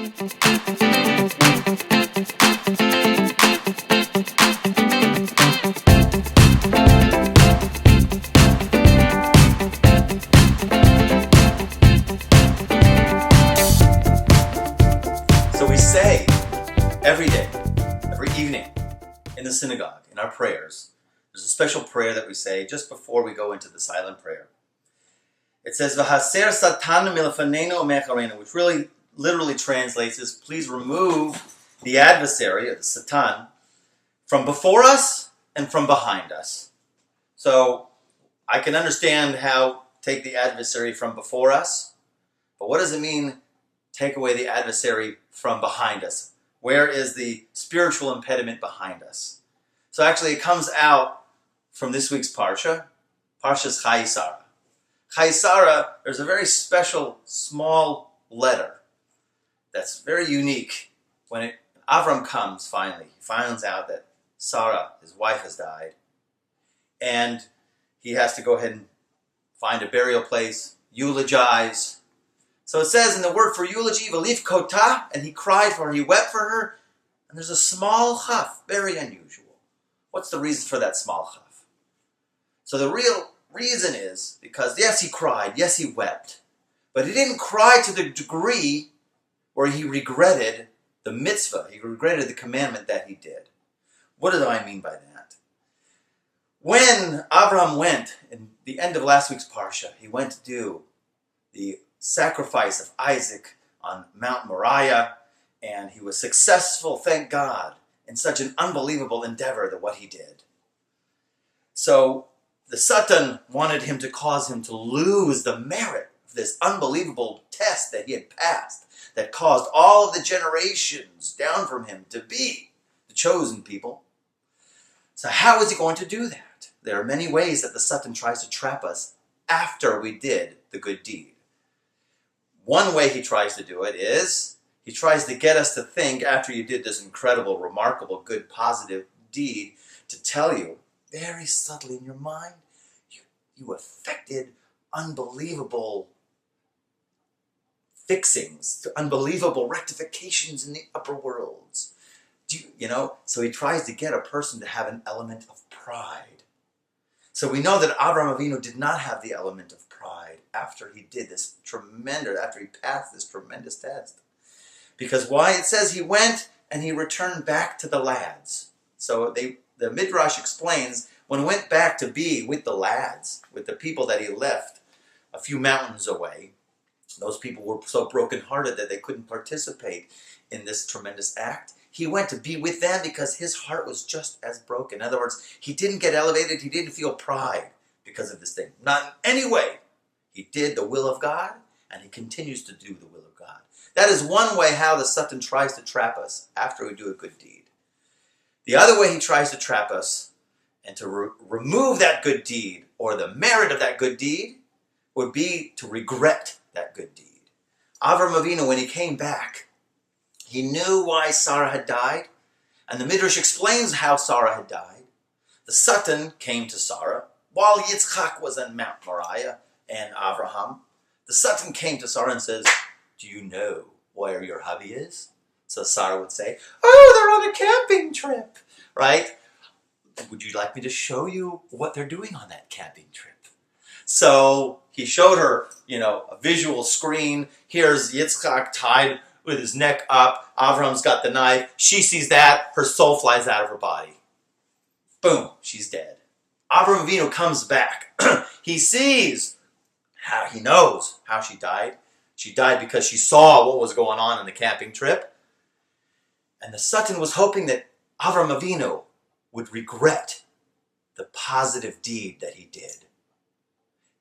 So we say every day, every evening in the synagogue, in our prayers, there's a special prayer that we say just before we go into the silent prayer. It says, "V'haser satan milefanenu u'mecharenu," which really literally translates as, please remove the adversary, or the Satan, from before us and from behind us. So I can understand how take the adversary from before us, but what does it mean take away the adversary from behind us? Where is the spiritual impediment behind us? So actually it comes out from this week's Parshas Chayei Sara. Chayei Sara, there's a very special small letter that's very unique. When Avram comes finally, he finds out that Sara, his wife, has died. And he has to go ahead and find a burial place, eulogize. So it says in the word for eulogy, "V'lif kota," and he cried for her, he wept for her. And there's a small chaf, very unusual. What's the reason for that small chaf? So the real reason is because, yes, he cried, yes, he wept, but he didn't cry to the degree where he regretted the mitzvah, he regretted the commandment that he did. What do I mean by that? When Abraham went, in the end of last week's Parsha, he went to do the sacrifice of Isaac on Mount Moriah, and he was successful, thank God, in such an unbelievable endeavor that what he did. So the Satan wanted him to cause him to lose the merit of this unbelievable test that he had passed, that caused all of the generations down from him to be the chosen people. So how is he going to do that? There are many ways that the Satan tries to trap us after we did the good deed. One way he tries to do it is, he tries to get us to think after you did this incredible, remarkable, good, positive deed, to tell you, very subtly in your mind, you affected unbelievable fixings, unbelievable rectifications in the upper worlds. So he tries to get a person to have an element of pride. So we know that Avraham Avinu did not have the element of pride after he passed this tremendous test. Because why? It says he went and he returned back to the lads. So the Midrash explains, when he went back to be with the lads, with the people that he left a few mountains away, those people were so brokenhearted that they couldn't participate in this tremendous act. He went to be with them because his heart was just as broken. In other words, he didn't get elevated, he didn't feel pride because of this thing. Not in any way. He did the will of God, and he continues to do the will of God. That is one way how the Satan tries to trap us after we do a good deed. The other way he tries to trap us and to remove that good deed or the merit of that good deed would be to regret that good deed. Avraham Avinu, when he came back, he knew why Sara had died, and the Midrash explains how Sara had died. The Satan came to Sara while Yitzchak was on Mount Moriah and Abraham. The Satan came to Sara and says, "Do you know where your hubby is?" So Sara would say, "Oh, they're on a camping trip," right? "Would you like me to show you what they're doing on that camping trip?" So he showed her, a visual screen. Here's Yitzchak tied with his neck up. Avram's got the knife. She sees that. Her soul flies out of her body. Boom, she's dead. Avraham Avinu comes back. He knows how she died. She died because she saw what was going on in the camping trip. And the Satan was hoping that Avraham Avinu would regret the positive deed that he did.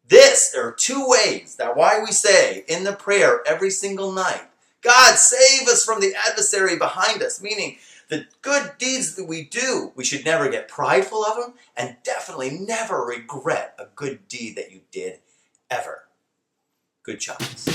There are two ways that why we say in the prayer every single night, God, save us from the adversary behind us, meaning the good deeds that we do, we should never get prideful of them, and definitely never regret a good deed that you did, ever. Good choice.